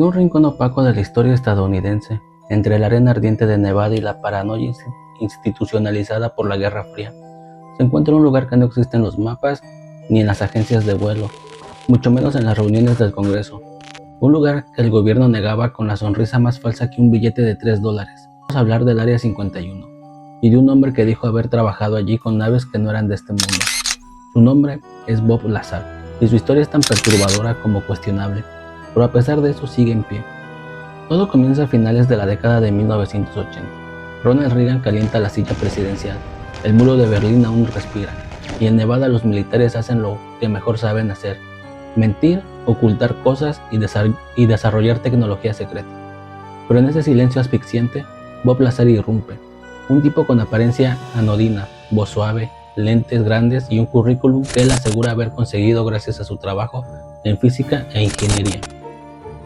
un rincón opaco de la historia estadounidense, entre la arena ardiente de Nevada y la paranoia institucionalizada por la Guerra Fría, se encuentra un lugar que no existe en los mapas ni en las agencias de vuelo, mucho menos en las reuniones del Congreso. Un lugar que el gobierno negaba con la sonrisa más falsa que un billete de $3. Vamos a hablar del Área 51 y de un hombre que dijo haber trabajado allí con naves que no eran de este mundo. Su nombre es Bob Lazar y su historia es tan perturbadora como cuestionable, pero a pesar de eso sigue en pie. Todo comienza a finales de la década de 1980. Ronald Reagan calienta la silla presidencial, el muro de Berlín aún respira, y en Nevada los militares hacen lo que mejor saben hacer: mentir, ocultar cosas y desarrollar tecnología secreta. Pero en ese silencio asfixiante, Bob Lazar irrumpe, un tipo con apariencia anodina, voz suave, lentes grandes y un currículum que él asegura haber conseguido gracias a su trabajo en física e ingeniería.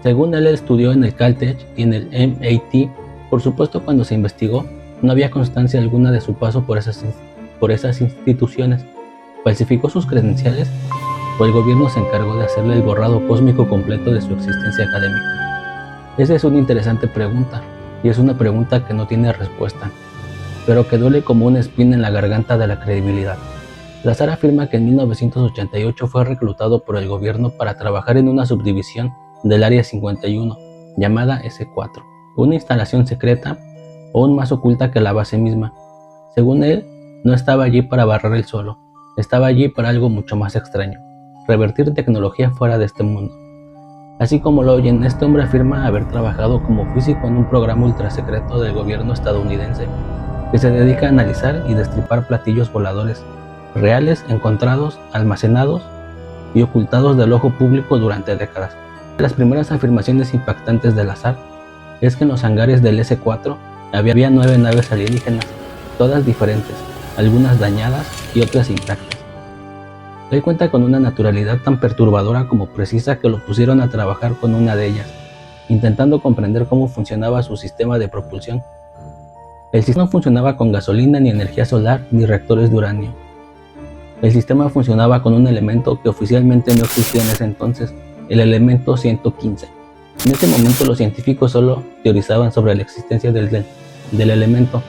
Según él estudió en el Caltech y en el MIT. Por supuesto, cuando se investigó, no había constancia alguna de su paso por esas instituciones. Falsificó sus credenciales o el gobierno se encargó de hacerle el borrado cósmico completo de su existencia académica. Esa es una interesante pregunta, y es una pregunta que no tiene respuesta, pero que duele como una espina en la garganta de la credibilidad. Lazar afirma que en 1988 fue reclutado por el gobierno para trabajar en una subdivisión del Área 51, llamada S4, una instalación secreta aún más oculta que la base misma. Según él, no estaba allí para barrer el suelo, estaba allí para algo mucho más extraño: revertir tecnología fuera de este mundo. Así como lo oyen, este hombre afirma haber trabajado como físico en un programa ultrasecreto del gobierno estadounidense, que se dedica a analizar y destripar platillos voladores reales encontrados, almacenados y ocultados del ojo público durante décadas. Las primeras afirmaciones impactantes de Lazar es que en los hangares del S4 había 9 naves alienígenas, todas diferentes, algunas dañadas y otras intactas. Él cuenta con una naturalidad tan perturbadora como precisa que lo pusieron a trabajar con una de ellas, intentando comprender cómo funcionaba su sistema de propulsión. El sistema no funcionaba con gasolina, ni energía solar, ni reactores de uranio. El sistema funcionaba con un elemento que oficialmente no existía en ese entonces: el elemento 115. En ese momento los científicos solo teorizaban sobre la existencia del elemento,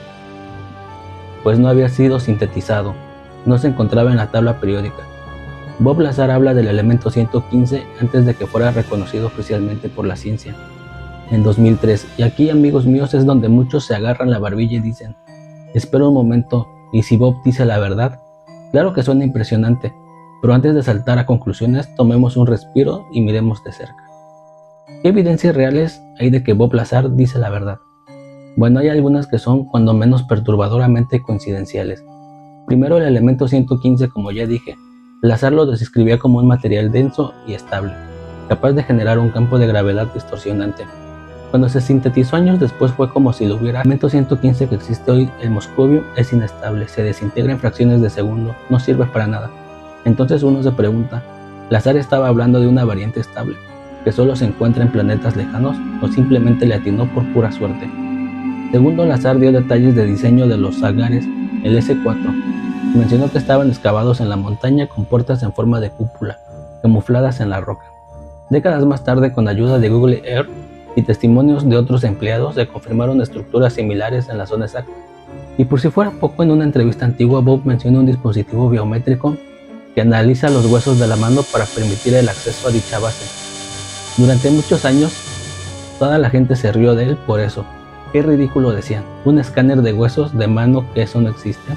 pues no había sido sintetizado, no se encontraba en la tabla periódica. Bob Lazar habla del elemento 115 antes de que fuera reconocido oficialmente por la ciencia, en 2003, y aquí, amigos míos, es donde muchos se agarran la barbilla y dicen: espera un momento, ¿y si Bob dice la verdad? Claro que suena impresionante, pero antes de saltar a conclusiones, tomemos un respiro y miremos de cerca. ¿Qué evidencias reales hay de que Bob Lazar dice la verdad? Bueno, hay algunas que son cuando menos perturbadoramente coincidenciales. Primero, el elemento 115, como ya dije, Lazar lo describía como un material denso y estable, capaz de generar un campo de gravedad distorsionante. Cuando se sintetizó años después fue como si lo hubiera. El elemento 115 que existe hoy, el moscovio, es inestable, se desintegra en fracciones de segundo, no sirve para nada. Entonces uno se pregunta, ¿Lazar estaba hablando de una variante estable, que solo se encuentra en planetas lejanos, o simplemente le atinó por pura suerte? Segundo, Lazar dio detalles de diseño de los hangares, el S4. Mencionó que estaban excavados en la montaña con puertas en forma de cúpula, camufladas en la roca. Décadas más tarde, con ayuda de Google Earth y testimonios de otros empleados, se confirmaron estructuras similares en la zona exacta. Y por si fuera poco, en una entrevista antigua, Bob menciona un dispositivo biométrico que analiza los huesos de la mano para permitir el acceso a dicha base. Durante muchos años, toda la gente se rió de él por eso. Qué ridículo, decían, un escáner de huesos de mano, que eso no existe.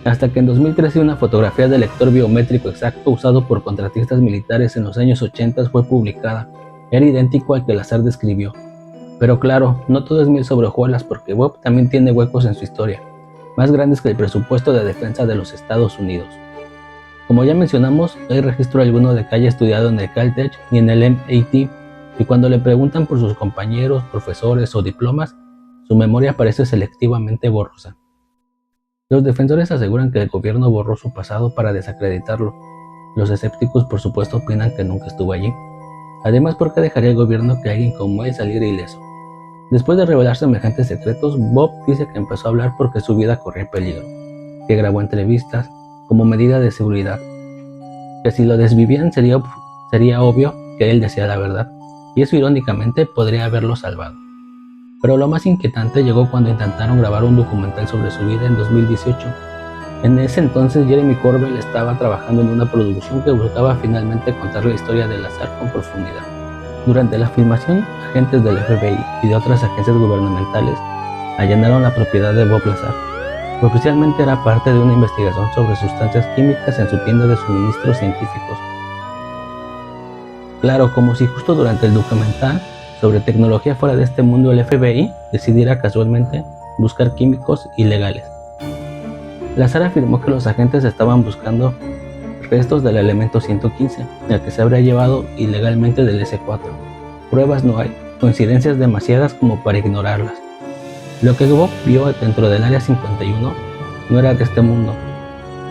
Hasta que en 2013 una fotografía del lector biométrico exacto usado por contratistas militares en los años 80 fue publicada. Era idéntico al que Lazar describió. Pero claro, no todo es miel sobre hojuelas, porque Bob también tiene huecos en su historia, más grandes que el presupuesto de defensa de los Estados Unidos. Como ya mencionamos, no hay registro alguno de que haya estudiado en el Caltech ni en el MIT, y cuando le preguntan por sus compañeros, profesores o diplomas, su memoria parece selectivamente borrosa. Los defensores aseguran que el gobierno borró su pasado para desacreditarlo. Los escépticos, por supuesto, opinan que nunca estuvo allí. Además, ¿por qué dejaría el gobierno que alguien como él saliera ileso? Después de revelar semejantes secretos, Bob dice que empezó a hablar porque su vida corría peligro, que grabó entrevistas como medida de seguridad, que si lo desvivían sería obvio que él decía la verdad, y eso irónicamente podría haberlo salvado. Pero lo más inquietante llegó cuando intentaron grabar un documental sobre su vida en 2018. En ese entonces Jeremy Corbell estaba trabajando en una producción que buscaba finalmente contar la historia de Lazar con profundidad. Durante la filmación, agentes del FBI y de otras agencias gubernamentales allanaron la propiedad de Bob Lazar, que oficialmente era parte de una investigación sobre sustancias químicas en su tienda de suministros científicos. Claro, como si justo durante el documental sobre tecnología fuera de este mundo el FBI decidiera casualmente buscar químicos ilegales. Lazar afirmó que los agentes estaban buscando restos del elemento 115, el que se habría llevado ilegalmente del S4. Pruebas no hay, coincidencias demasiadas como para ignorarlas. Lo que Bob vio dentro del Área 51 no era de este mundo,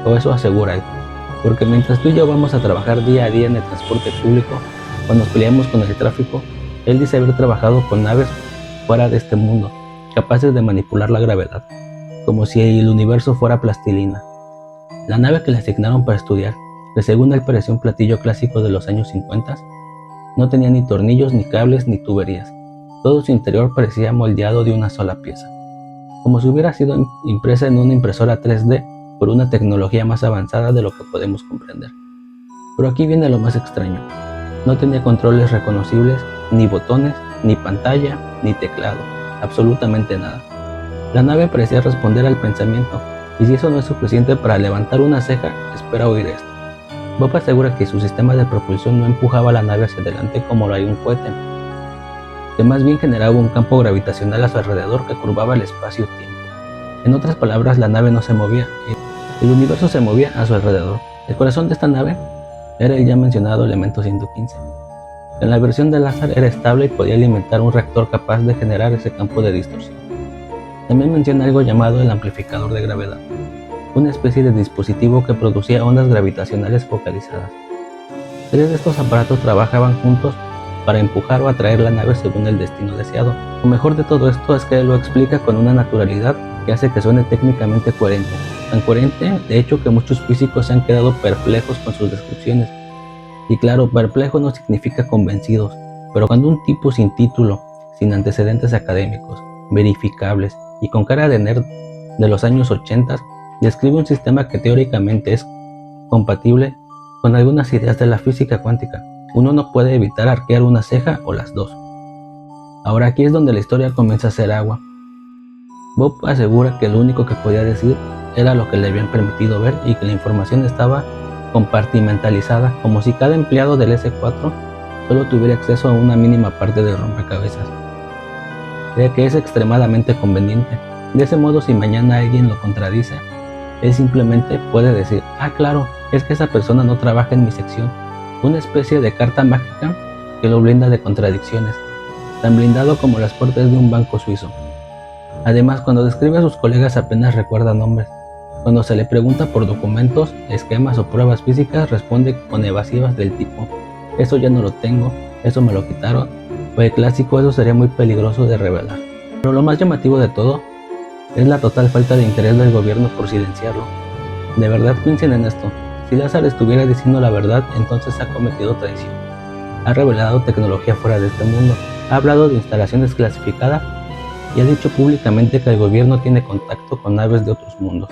o eso asegura él, porque mientras tú y yo vamos a trabajar día a día en el transporte público, cuando nos peleamos con el tráfico, él dice haber trabajado con naves fuera de este mundo, capaces de manipular la gravedad, como si el universo fuera plastilina. La nave que le asignaron para estudiar, que según él parecía un platillo clásico de los años 50, no tenía ni tornillos, ni cables, ni tuberías. Todo su interior parecía moldeado de una sola pieza, como si hubiera sido impresa en una impresora 3D por una tecnología más avanzada de lo que podemos comprender. Pero aquí viene lo más extraño. No tenía controles reconocibles, ni botones, ni pantalla, ni teclado, absolutamente nada. La nave parecía responder al pensamiento, y si eso no es suficiente para levantar una ceja, espera oír esto. Bob asegura que su sistema de propulsión no empujaba la nave hacia adelante como lo haría un cohete, que más bien generaba un campo gravitacional a su alrededor que curvaba el espacio-tiempo. En otras palabras, la nave no se movía, el universo se movía a su alrededor. El corazón de esta nave era el ya mencionado elemento 115. En la versión de Lazar era estable y podía alimentar un reactor capaz de generar ese campo de distorsión. También menciona algo llamado el amplificador de gravedad, una especie de dispositivo que producía ondas gravitacionales focalizadas. 3 de estos aparatos trabajaban juntos para empujar o atraer la nave según el destino deseado. Lo mejor de todo esto es que él lo explica con una naturalidad que hace que suene técnicamente coherente, tan coherente de hecho que muchos físicos se han quedado perplejos con sus descripciones. Y claro, perplejo no significa convencidos, pero cuando un tipo sin título, sin antecedentes académicos, verificables y con cara de nerd de los años 80 describe un sistema que teóricamente es compatible con algunas ideas de la física cuántica, uno no puede evitar arquear una ceja o las dos. Ahora aquí es donde la historia comienza a hacer agua. Bob asegura que lo único que podía decir era lo que le habían permitido ver y que la información estaba compartimentalizada, como si cada empleado del S4 solo tuviera acceso a una mínima parte del rompecabezas. Cree que es extremadamente conveniente. De ese modo, si mañana alguien lo contradice, él simplemente puede decir: ah, claro, es que esa persona no trabaja en mi sección. Una especie de carta mágica que lo blinda de contradicciones, tan blindado como las puertas de un banco suizo. Además, cuando describe a sus colegas apenas recuerda nombres. Cuando se le pregunta por documentos, esquemas o pruebas físicas, responde con evasivas del tipo: eso ya no lo tengo, eso me lo quitaron, o el clásico: eso sería muy peligroso de revelar. Pero lo más llamativo de todo es la total falta de interés del gobierno por silenciarlo. De verdad, piensen en esto: si Lazar estuviera diciendo la verdad, entonces ha cometido traición. Ha revelado tecnología fuera de este mundo, ha hablado de instalaciones clasificadas y ha dicho públicamente que el gobierno tiene contacto con naves de otros mundos.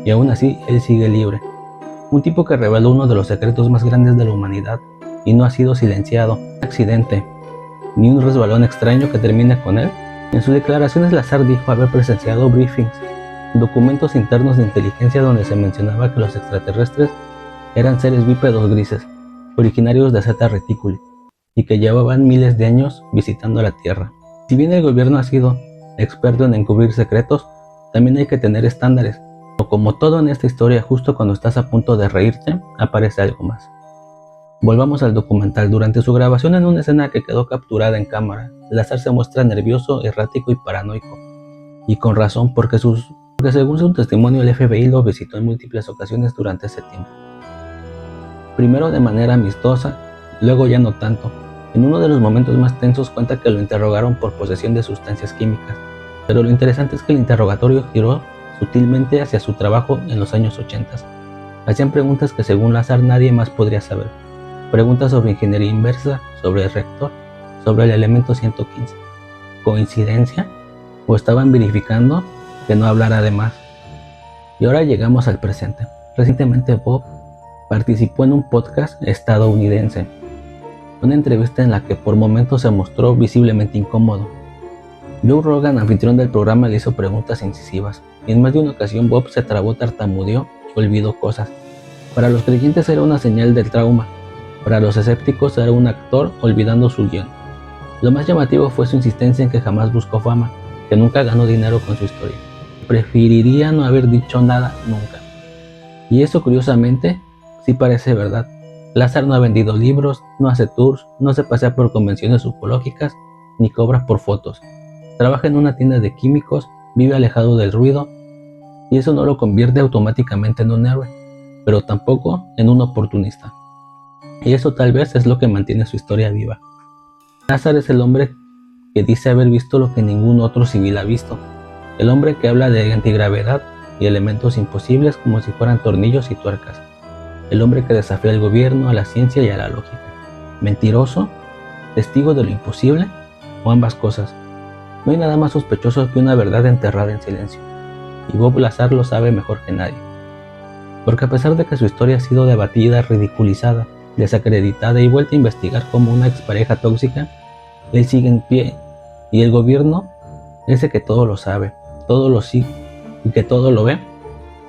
Y aún así, él sigue libre. Un tipo que reveló uno de los secretos más grandes de la humanidad y no ha sido silenciado. Un accidente, ni un resbalón extraño que termine con él. En sus declaraciones, Lazar dijo haber presenciado briefings, documentos internos de inteligencia donde se mencionaba que los extraterrestres eran seres bípedos grises, originarios de Zeta Reticuli, y que llevaban miles de años visitando la Tierra. Si bien el gobierno ha sido experto en encubrir secretos, también hay que tener estándares. O como todo en esta historia, justo cuando estás a punto de reírte, aparece algo más. Volvamos al documental. Durante su grabación en una escena que quedó capturada en cámara, Lazar se muestra nervioso, errático y paranoico. Y con razón, porque según su testimonio el FBI lo visitó en múltiples ocasiones durante ese tiempo. Primero de manera amistosa, luego ya no tanto. En uno de los momentos más tensos cuenta que lo interrogaron por posesión de sustancias químicas. Pero lo interesante es que el interrogatorio giró sutilmente hacia su trabajo en los años 80. Hacían preguntas que según Lazar nadie más podría saber. Preguntas sobre ingeniería inversa, sobre el reactor sobre el elemento 115. ¿Coincidencia? ¿O estaban verificando que no hablara de más? Y ahora llegamos al presente. Recientemente Bob participó en un podcast estadounidense, una entrevista en la que por momentos se mostró visiblemente incómodo. Joe Rogan, anfitrión del programa, le hizo preguntas incisivas, y en más de una ocasión Bob se trabó, tartamudeó y olvidó cosas. Para los creyentes era una señal del trauma, para los escépticos era un actor olvidando su guión. Lo más llamativo fue su insistencia en que jamás buscó fama, que nunca ganó dinero con su historia. Preferiría no haber dicho nada nunca. Y eso, curiosamente, sí parece verdad. Lazar no ha vendido libros, no hace tours, no se pasea por convenciones ufológicas, ni cobra por fotos. Trabaja en una tienda de químicos, vive alejado del ruido, y eso no lo convierte automáticamente en un héroe, pero tampoco en un oportunista. Y eso tal vez es lo que mantiene su historia viva. Lazar es el hombre que dice haber visto lo que ningún otro civil ha visto, el hombre que habla de antigravedad y elementos imposibles como si fueran tornillos y tuercas, el hombre que desafía al gobierno, a la ciencia y a la lógica. ¿Mentiroso? ¿Testigo de lo imposible? ¿O ambas cosas? No hay nada más sospechoso que una verdad enterrada en silencio, y Bob Lazar lo sabe mejor que nadie. Porque a pesar de que su historia ha sido debatida, ridiculizada, desacreditada y vuelta a investigar como una expareja tóxica, él sigue en pie, y el gobierno, ese que todo lo sabe, todo lo sigue y que todo lo ve,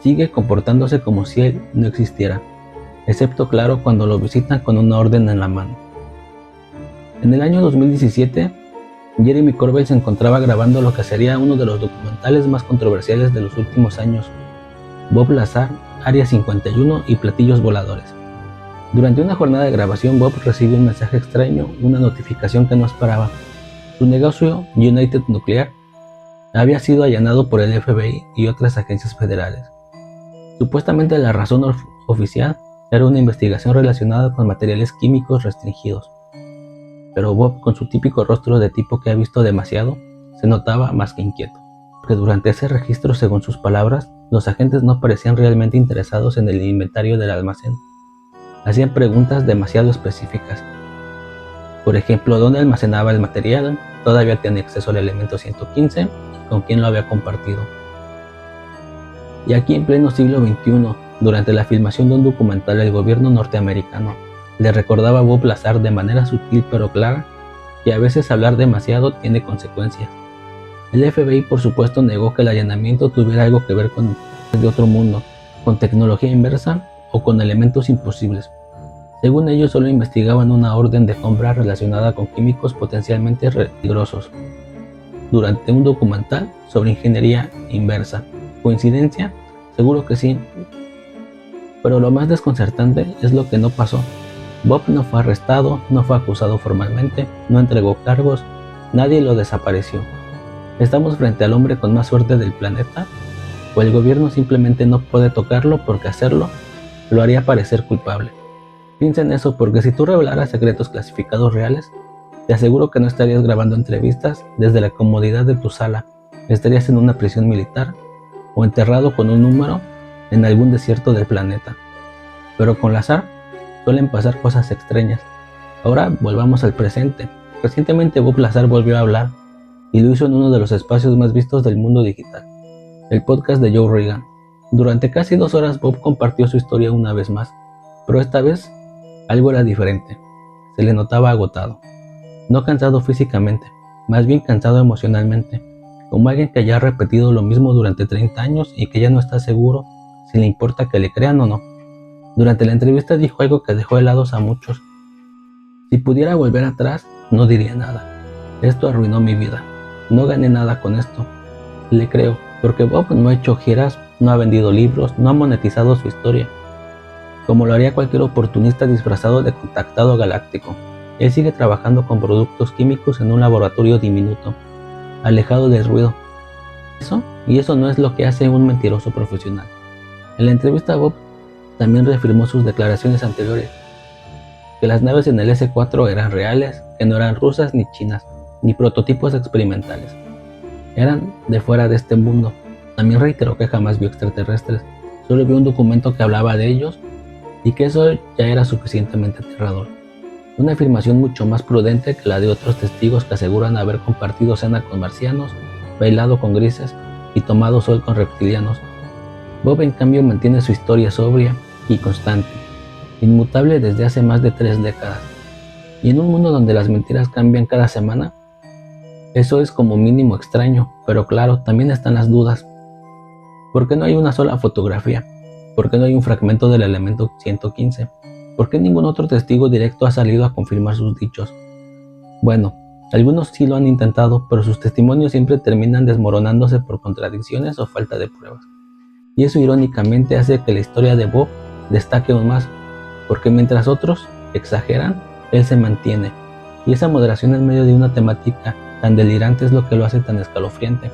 sigue comportándose como si él no existiera, excepto claro cuando lo visitan con una orden en la mano. En el año 2017, Jeremy Corbell se encontraba grabando lo que sería uno de los documentales más controversiales de los últimos años, Bob Lazar, Área 51 y Platillos Voladores. Durante una jornada de grabación, Bob recibe un mensaje extraño, una notificación que no esperaba. Su negocio, United Nuclear, había sido allanado por el FBI y otras agencias federales. Supuestamente la razón oficial era una investigación relacionada con materiales químicos restringidos. Pero Bob, con su típico rostro de tipo que ha visto demasiado, se notaba más que inquieto. Porque durante ese registro, según sus palabras, los agentes no parecían realmente interesados en el inventario del almacén. Hacían preguntas demasiado específicas. Por ejemplo, ¿dónde almacenaba el material? ¿Todavía tenía acceso al elemento 115? ¿Con quién lo había compartido? Y aquí en pleno siglo XXI, durante la filmación de un documental, el gobierno norteamericano le recordaba a Bob Lazar de manera sutil pero clara que a veces hablar demasiado tiene consecuencias. El FBI, por supuesto, negó que el allanamiento tuviera algo que ver con de otro mundo, con tecnología inversa o con elementos imposibles. Según ellos, solo investigaban una orden de compra relacionada con químicos potencialmente peligrosos durante un documental sobre ingeniería inversa. ¿Coincidencia? Seguro que sí. Pero lo más desconcertante es lo que no pasó. Bob no fue arrestado, no fue acusado formalmente, no entregó cargos, nadie lo desapareció. ¿Estamos frente al hombre con más suerte del planeta? ¿O el gobierno simplemente no puede tocarlo porque hacerlo lo haría parecer culpable? Piensa en eso, porque si tú revelaras secretos clasificados reales, te aseguro que no estarías grabando entrevistas desde la comodidad de tu sala, estarías en una prisión militar o enterrado con un número en algún desierto del planeta. Pero con Lazar suelen pasar cosas extrañas. Ahora volvamos al presente. Recientemente Bob Lazar volvió a hablar y lo hizo en uno de los espacios más vistos del mundo digital, el podcast de Joe Rogan. Durante casi 2 horas Bob compartió su historia una vez más, pero esta vez algo era diferente. Se le notaba agotado, no cansado físicamente, más bien cansado emocionalmente, como alguien que ya ha repetido lo mismo durante 30 años y que ya no está seguro si le importa que le crean o no. Durante la entrevista dijo algo que dejó helados a muchos. Si pudiera volver atrás, no diría nada. Esto arruinó mi vida. No gané nada con esto. Le creo, porque Bob no ha hecho giras, no ha vendido libros, no ha monetizado su historia, como lo haría cualquier oportunista disfrazado de contactado galáctico. Él sigue trabajando con productos químicos en un laboratorio diminuto, alejado del ruido. Eso no es lo que hace un mentiroso profesional. En la entrevista, Bob también reafirmó sus declaraciones anteriores, que las naves en el S-4 eran reales, que no eran rusas ni chinas, ni prototipos experimentales. Eran de fuera de este mundo. También reiteró que jamás vio extraterrestres, solo vio un documento que hablaba de ellos y que eso ya era suficientemente aterrador. Una afirmación mucho más prudente que la de otros testigos que aseguran haber compartido cena con marcianos, bailado con grises y tomado sol con reptilianos. Bob en cambio mantiene su historia sobria y constante, inmutable desde hace más de 3 décadas. Y en un mundo donde las mentiras cambian cada semana, eso es como mínimo extraño, pero claro, también están las dudas. ¿Por qué no hay una sola fotografía? ¿Por qué no hay un fragmento del elemento 115? ¿Por qué ningún otro testigo directo ha salido a confirmar sus dichos? Bueno, algunos sí lo han intentado, pero sus testimonios siempre terminan desmoronándose por contradicciones o falta de pruebas. Y eso irónicamente hace que la historia de Bob destaque aún más, porque mientras otros exageran, él se mantiene. Y esa moderación en medio de una temática tan delirante es lo que lo hace tan escalofriante.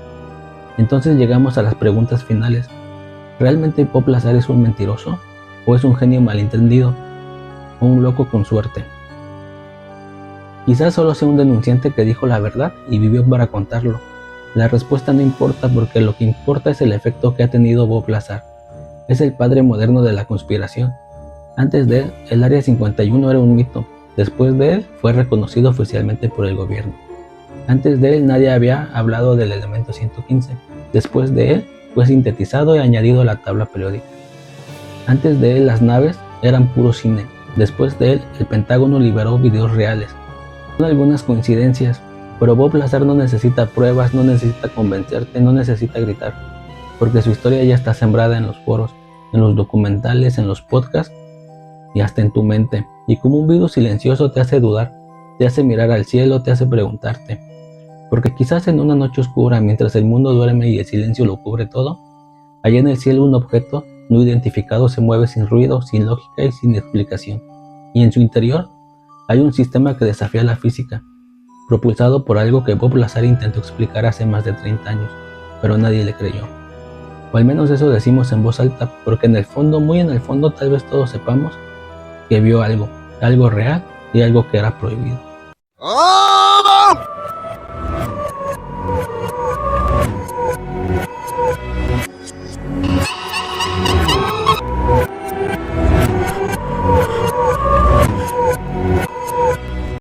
Entonces llegamos a las preguntas finales. ¿Realmente Bob Lazar es un mentiroso? ¿O es un genio malentendido? ¿O un loco con suerte? Quizás solo sea un denunciante que dijo la verdad y vivió para contarlo. La respuesta no importa porque lo que importa es el efecto que ha tenido Bob Lazar. Es el padre moderno de la conspiración. Antes de él, el Área 51 era un mito. Después de él, fue reconocido oficialmente por el gobierno. Antes de él, nadie había hablado del elemento 115. Después de él, fue sintetizado y añadido a la tabla periódica. Antes de él, las naves eran puro cine. Después de él, el Pentágono liberó videos reales. Son algunas coincidencias, pero Bob Lazar no necesita pruebas, no necesita convencerte, no necesita gritar, porque su historia ya está sembrada en los foros, en los documentales, en los podcasts y hasta en tu mente. Y como un virus silencioso te hace dudar, te hace mirar al cielo, te hace preguntarte. Porque quizás en una noche oscura, mientras el mundo duerme y el silencio lo cubre todo, allá en el cielo un objeto no identificado se mueve sin ruido, sin lógica y sin explicación. Y en su interior hay un sistema que desafía la física, propulsado por algo que Bob Lazar intentó explicar hace más de 30 años, pero nadie le creyó. O al menos eso decimos en voz alta, porque en el fondo, muy en el fondo, tal vez todos sepamos que vio algo real y algo que era prohibido. ¡Oh!